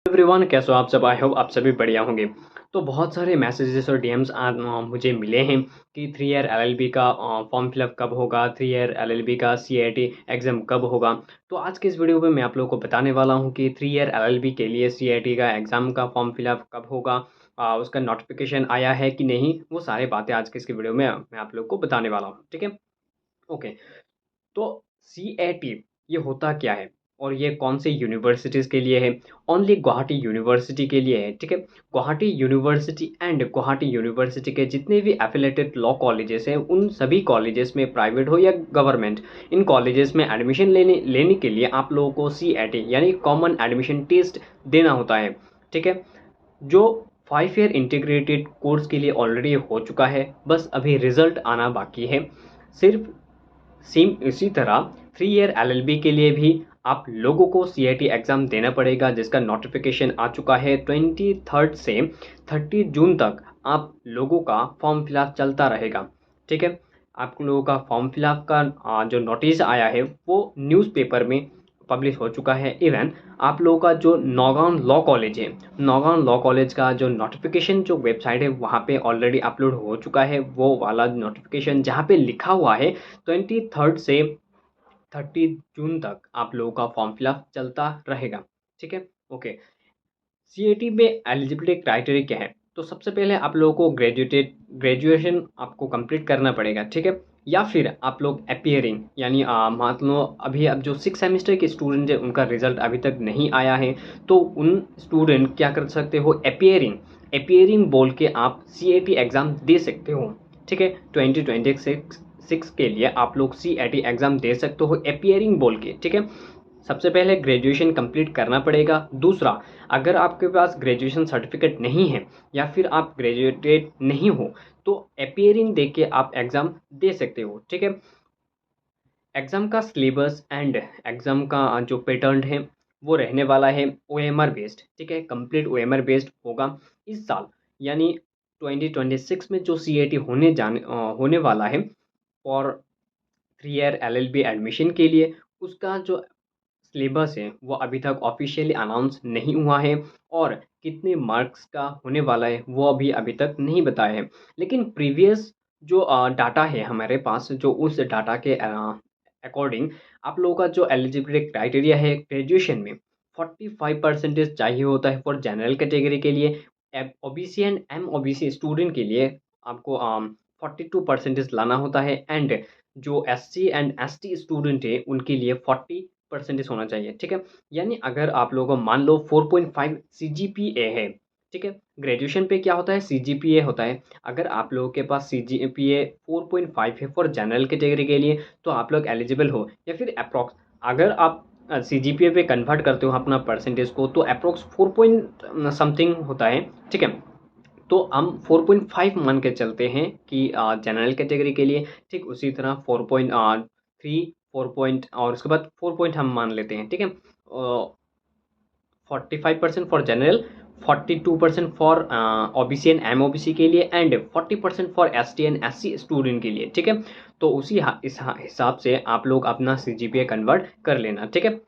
Everyone, कैसे हो आप सब? आई होप आप सभी बढ़िया होंगे। तो बहुत सारे मैसेजेस और डीएम्स मुझे मिले हैं कि 3 ईयर एलएलबी का फॉर्म फिलअप कब होगा, 3 ईयर एलएलबी का सीआईटी एग्ज़ाम कब होगा। तो आज के इस वीडियो में मैं आप लोगों को बताने वाला हूं कि 3 ईयर एलएलबी के लिए सीआईटी का एग्ज़ाम का फॉर्म फिलअप कब होगा, उसका नोटिफिकेशन आया है कि नहीं। वो सारी बातें आज के इसके वीडियो में मैं आप लोग को बताने वाला हूँ, ठीक है। ओके। तो सीएटी ये होता क्या है और ये कौन से यूनिवर्सिटीज़ के लिए है? ओनली गुवाहाटी यूनिवर्सिटी के लिए है, ठीक है। Guwahati university and Guwahati university के जितने भी एफिलेटेड लॉ कॉलेजेस हैं, उन सभी कॉलेजेस में, प्राइवेट हो या गवर्नमेंट, इन कॉलेजेस में एडमिशन लेने लेने के लिए आप लोगों को सीएटी यानी कॉमन एडमिशन टेस्ट देना होता है, ठीक है। जो 5 ईयर इंटीग्रेटेड कोर्स के लिए ऑलरेडी हो चुका है, बस अभी रिजल्ट आना बाकी है। सिर्फ सेम इसी तरह 3 ईयर एलएलबी के लिए भी आप लोगों को सीआईटी एग्ज़ाम देना पड़ेगा, जिसका नोटिफिकेशन आ चुका है। 23 से 30 जून तक आप लोगों का फॉर्म फिलअप चलता रहेगा, ठीक है। आप लोगों का फॉर्म फिलअप का जो नोटिस आया है वो न्यूज़पेपर में पब्लिश हो चुका है। इवन आप लोगों का जो नौगांव लॉ कॉलेज है, नौगांव लॉ कॉलेज का जो नोटिफिकेशन जो वेबसाइट है वहाँ पे ऑलरेडी अपलोड हो चुका है। वो वाला नोटिफिकेशन जहाँ पे लिखा हुआ है 23 से 30 जून तक आप लोगों का फॉर्म फिलअप चलता रहेगा, ठीक है। ओके। सीएटी में एलिजिबिलिटी क्राइटेरिया क्या है? तो सबसे पहले आप लोगों को ग्रेजुएशन आपको कंप्लीट करना पड़ेगा, ठीक है। या फिर आप लोग अपीयरिंग यानी मान लो अभी अब जो 6 सेमेस्टर के स्टूडेंट है उनका रिजल्ट अभी तक नहीं आया है, तो उन स्टूडेंट क्या कर सकते हो? अपीयरिंग अपीयरिंग बोल के आप सीएटी एग्ज़ाम दे सकते हो, ठीक है। 2026 के लिए आप लोग सीएटी एग्ज़ाम दे सकते हो अपीयरिंग बोल के, ठीक है। सबसे पहले ग्रेजुएशन कंप्लीट करना पड़ेगा। दूसरा, अगर आपके पास ग्रेजुएशन सर्टिफिकेट नहीं है या फिर आप ग्रेजुएटेड नहीं हो, तो अपीयरिंग दे के आप एग्ज़ाम दे सकते हो, ठीक है। एग्ज़ाम का सिलेबस एंड एग्ज़ाम का जो पैटर्न है वो रहने वाला है ओएमआर बेस्ड, ठीक है। कंप्लीट ओएमआर बेस्ड होगा इस साल, यानी 2026 में जो सीएटी होने वाला है और 3 ईयर एलएलबी एडमिशन के लिए, उसका जो सिलेबस है वो अभी तक ऑफिशियली अनाउंस नहीं हुआ है और कितने मार्क्स का होने वाला है वो अभी तक नहीं बताया है। लेकिन प्रीवियस जो डाटा है हमारे पास, जो उस डाटा के अकॉर्डिंग आप लोगों का जो एलिजिबिलिटी क्राइटेरिया है ग्रेजुएशन में 45% चाहिए होता है फॉर जनरल कैटेगरी के लिए। OBC and M OBC student के लिए आपको 42% लाना होता है। एंड जो एससी एंड एसटी स्टूडेंट है उनके लिए 40% होना चाहिए, ठीक है। यानी अगर आप लोगों को मान लो 4.5 सीजीपीए है, ठीक है। ग्रेजुएशन पे क्या होता है? सीजीपीए होता है। अगर आप लोगों के पास सीजीपीए 4.5 है फॉर जनरल कैटेगरी के लिए, तो आप लोग एलिजिबल हो। या फिर अप्रॉक्स अगर आप सीजीपीए पे कन्वर्ट करते हो अपना परसेंटेज को, तो अप्रॉक्स 4 पॉइंट समथिंग होता है, ठीक है। तो हम 4.5 मान के चलते हैं कि जनरल कैटेगरी के लिए, ठीक उसी तरह 4.3 4 पॉइंट और उसके बाद 4 पॉइंट हम मान लेते हैं, ठीक है। 45% for general, 42% for OBC and M OBC के लिए and 40% for ST and SC student के लिए, ठीक है। तो इस हिसाब से आप लोग अपना सीजीपीए कन्वर्ट कर लेना, ठीक है।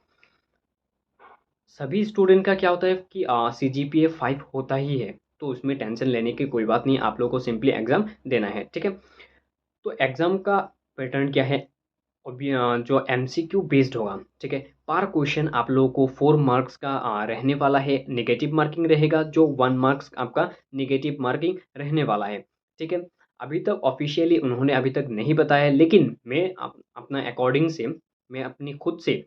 सभी स्टूडेंट का क्या होता है कि सीजीपीए 5 होता ही है, तो उसमें टेंशन लेने की कोई बात नहीं, आप लोग को सिंपली एग्ज़ाम देना है, ठीक है। तो एग्ज़ाम का पैटर्न क्या है? अभी जो एमसीक्यू बेस्ड होगा, ठीक है। पर क्वेश्चन आप लोगों को 4 मार्क्स का रहने वाला है। नेगेटिव मार्किंग रहेगा, जो 1 मार्क्स आपका नेगेटिव मार्किंग रहने वाला है, ठीक है। अभी तक ऑफिशियली उन्होंने अभी तक नहीं बताया, लेकिन मैं अपना अकॉर्डिंग से, मैं अपनी खुद से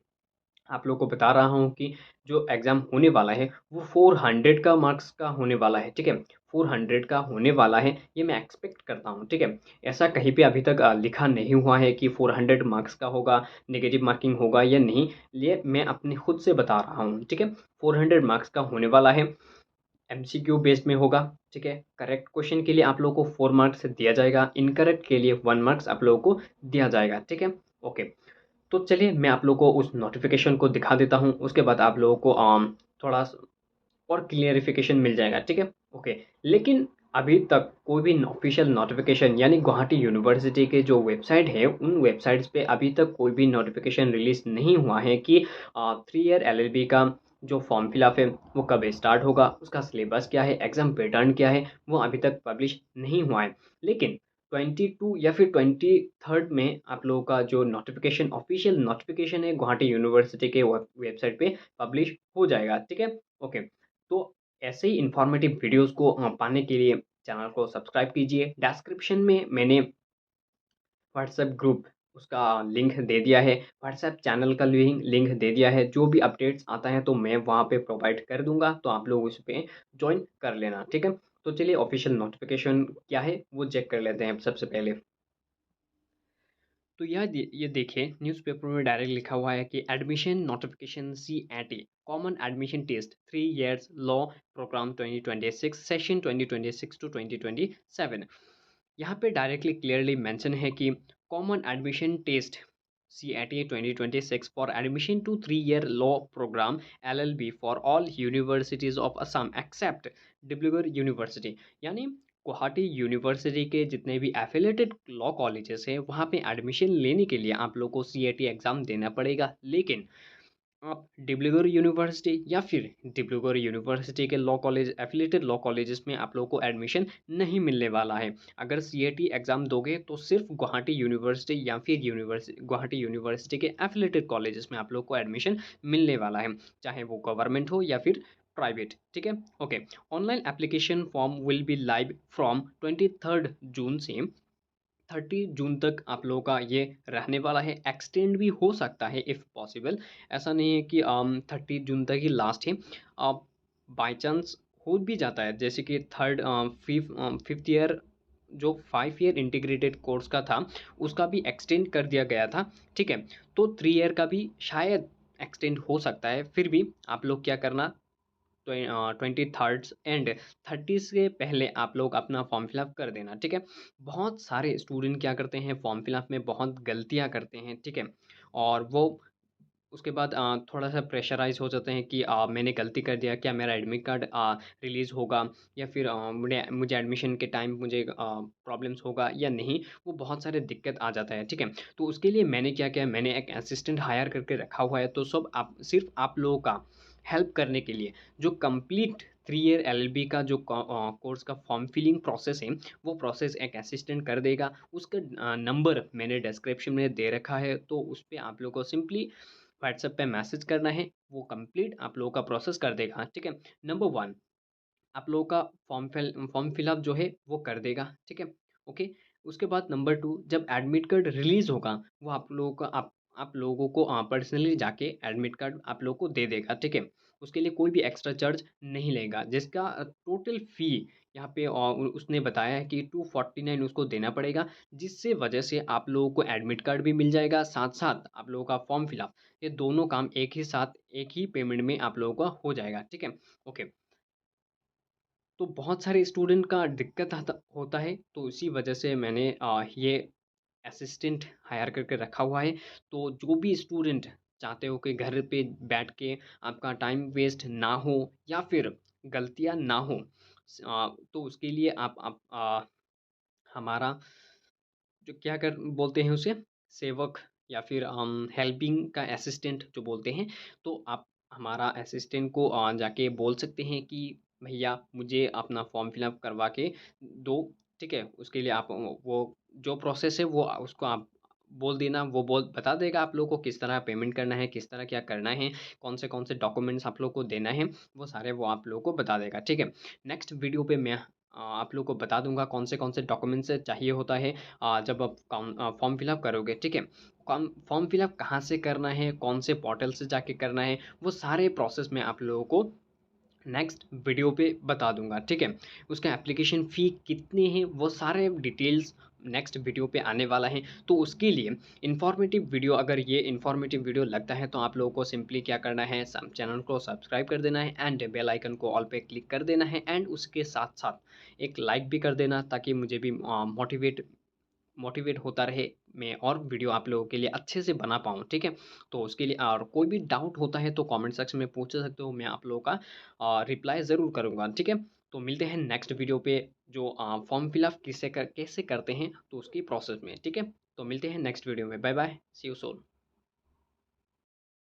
आप लोग को बता रहा हूँ कि जो एग्ज़ाम होने वाला है वो 400 का मार्क्स का होने वाला है, ठीक है। 400 का होने वाला है, ये मैं एक्सपेक्ट करता हूँ, ठीक है। ऐसा कहीं पे अभी तक लिखा नहीं हुआ है कि 400 मार्क्स का होगा, नेगेटिव मार्किंग होगा या नहीं। ये मैं अपने खुद से बता रहा हूँ, ठीक है। 400 मार्क्स का होने वाला है, एमसीक्यू बेस्ड में होगा, ठीक है। करेक्ट क्वेश्चन के लिए आप लोगों को 4 मार्क्स दिया जाएगा, इनकरेक्ट के लिए 1 मार्क्स आप लोगों को दिया जाएगा, ठीक है। ओके। तो चलिए मैं आप लोगों को उस नोटिफिकेशन को दिखा देता हूँ, उसके बाद आप लोगों को थोड़ा और क्लियरिफिकेशन मिल जाएगा, ठीक है। ओके। लेकिन अभी तक कोई भी ऑफिशियल नोटिफिकेशन यानी गुवाहाटी यूनिवर्सिटी के जो वेबसाइट है, उन वेबसाइट्स पे अभी तक कोई भी नोटिफिकेशन रिलीज नहीं हुआ है कि 3 ईयर एलएलबी का जो फॉर्म फिलअप है वो कब स्टार्ट होगा, उसका सिलेबस क्या है, एग्ज़ाम पैटर्न क्या है, वो अभी तक पब्लिश नहीं हुआ है। लेकिन 22 या फिर 23rd में आप लोगों का जो नोटिफिकेशन, ऑफिशियल नोटिफिकेशन है, गुवाहाटी यूनिवर्सिटी के वेबसाइट पे पब्लिश हो जाएगा। ठीक है, ओके। तो ऐसे ही इंफॉर्मेटिव वीडियोस को पाने के लिए चैनल को सब्सक्राइब कीजिए। डिस्क्रिप्शन में मैंने व्हाट्सएप ग्रुप उसका लिंक दे दिया है, व्हाट्सएप चैनल का लिंक दे दिया है। जो भी अपडेट्स आता है तो मैं वहाँ पे प्रोवाइड कर दूंगा, तो आप लोग उस पे ज्वाइन कर लेना। ठीक है, तो चलिए ऑफिशियल नोटिफिकेशन क्या है वो चेक कर लेते हैं सबसे पहले। तो ये देखिए, न्यूज़पेपर में डायरेक्ट लिखा हुआ है कि admission notification CAT common admission test 3 years law program 2026 session 2026 to 2027। यहाँ पे डायरेक्टली क्लियरली मेंशन है कि common admission test CAT 2026 for admission to 3 year law program LLB for all universities of Assam except Dibrugarh university. यानी Guwahati university के जितने भी affiliated law colleges हैं वहाँ पे एडमिशन लेने के लिए आप लोग को CAT एग्ज़ाम देना पड़ेगा। लेकिन आप डिब्रूगढ़ यूनिवर्सिटी या फिर डिब्रूगढ़ यूनिवर्सिटी के law college, affiliated law colleges में आप लोग को एडमिशन नहीं मिलने वाला है। अगर CAT एग्ज़ाम दोगे तो सिर्फ गुवाहाटी यूनिवर्सिटी या फिर गुवाहाटी यूनिवर्सिटी के एफिलेटेड कॉलेजेस में आप लोग को एडमिशन मिलने वाला है, चाहे वो गवर्नमेंट हो या फिर प्राइवेट। ठीक है, okay. Online application form will be live from 23rd जून से 30 जून तक आप लोगों का ये रहने वाला है। एक्सटेंड भी हो सकता है इफ़ पॉसिबल। ऐसा नहीं है कि 30 जून तक ही लास्ट है। बाय चांस हो भी जाता है, जैसे कि फिफ्थ ईयर जो 5 year इंटीग्रेटेड कोर्स का था उसका भी एक्सटेंड कर दिया गया था। ठीक है, तो 3 year का भी शायद एक्सटेंड हो सकता है। फिर भी आप लोग क्या करना, 23rd एंड 30 से पहले आप लोग अपना फॉर्म फिलअप कर देना। ठीक है, बहुत सारे स्टूडेंट क्या करते हैं, फॉर्म फिलअप में बहुत गलतियां करते हैं। ठीक है, और वो उसके बाद थोड़ा सा प्रेशराइज हो जाते हैं कि मैंने गलती कर दिया, क्या मेरा एडमिट कार्ड रिलीज़ होगा, या फिर मुझे मुझे एडमिशन के टाइम मुझे प्रॉब्लम्स होगा या नहीं। वो बहुत सारे दिक्कत आ जाता है। ठीक है, तो उसके लिए मैंने क्या किया, मैंने एक असिस्टेंट हायर करके रखा हुआ है। तो सब आप सिर्फ आप लोगों का हेल्प करने के लिए जो कंप्लीट 3 year LLB का जो कोर्स का फॉर्म फिलिंग प्रोसेस है वो प्रोसेस एक असिस्टेंट कर देगा। उसका नंबर मैंने डिस्क्रिप्शन में दे रखा है, तो उस पर आप लोग को सिंपली व्हाट्सएप पे मैसेज करना है, वो कंप्लीट आप लोगों का प्रोसेस कर देगा। ठीक है, नंबर 1 आप लोगों का फॉर्म फिलअप जो है वो कर देगा। ठीक है, ओके। उसके बाद नंबर 2 जब एडमिट कार्ड रिलीज़ होगा वो आप लोगों को पर्सनली जाके एडमिट कार्ड आप लोगों को दे देगा। ठीक है, उसके लिए कोई भी एक्स्ट्रा चार्ज नहीं लेगा, जिसका टोटल फ़ी यहाँ पे उसने बताया है कि 249 उसको देना पड़ेगा। जिससे वजह से आप लोगों को एडमिट कार्ड भी मिल जाएगा, साथ-साथ आप लोगों का फॉर्म फिलअप, ये दोनों काम एक ही साथ एक ही पेमेंट में आप लोगों का हो जाएगा। ठीक है, ओके। तो बहुत सारे स्टूडेंट का दिक्कत आता होता है, तो इसी वजह से मैंने ये असिस्टेंट हायर करके रखा हुआ है। तो जो भी स्टूडेंट चाहते हो कि घर पे बैठ के आपका टाइम वेस्ट ना हो या फिर गलतियाँ ना हो, तो उसके लिए हमारा जो क्या कर बोलते हैं उसे, सेवक या फिर हेल्पिंग का असिस्टेंट जो बोलते हैं, तो आप हमारा असिस्टेंट को जाके बोल सकते हैं कि भैया मुझे अपना फॉर्म फिलअप करवा के दो। ठीक है, उसके लिए आप वो जो प्रोसेस है वो उसको आप बोल देना, वो बोल बता देगा आप लोगों को किस तरह पेमेंट करना है, किस तरह क्या करना है, कौन से डॉक्यूमेंट्स आप लोग को देना है, वो सारे वो आप लोगों को बता देगा। ठीक है, नेक्स्ट वीडियो पे मैं आप लोग को बता दूंगा कौन से डॉक्यूमेंट्स चाहिए होता है जब आप फॉर्म फिलअप करोगे। ठीक है, फॉर्म फिलअप कहाँ से करना है, कौन से पोर्टल से जाके करना है, वो सारे प्रोसेस में आप लोगों को नेक्स्ट वीडियो पे बता दूंगा। ठीक है, उसका एप्लीकेशन फ़ी कितनी है वो सारे डिटेल्स नेक्स्ट वीडियो पे आने वाला है। तो उसके लिए इन्फॉर्मेटिव वीडियो, अगर ये इन्फॉर्मेटिव वीडियो लगता है तो आप लोगों को सिंपली क्या करना है, चैनल को सब्सक्राइब कर देना है एंड बेल आइकन को ऑल पे क्लिक कर देना है, एंड उसके साथ साथ एक लाइक भी कर देना, ताकि मुझे भी मोटिवेट होता रहे, मैं और वीडियो आप लोगों के लिए अच्छे से बना पाऊँ। ठीक है, तो उसके लिए और कोई भी डाउट होता है तो कमेंट सेक्शन में पूछ सकते हो, मैं आप लोगों का रिप्लाई ज़रूर करूँगा। ठीक है, तो मिलते हैं नेक्स्ट वीडियो पे, जो फॉर्म फिलअप कैसे करते हैं तो उसकी प्रोसेस में। ठीक है, तो मिलते हैं नेक्स्ट वीडियो में। Bye bye, see you soon.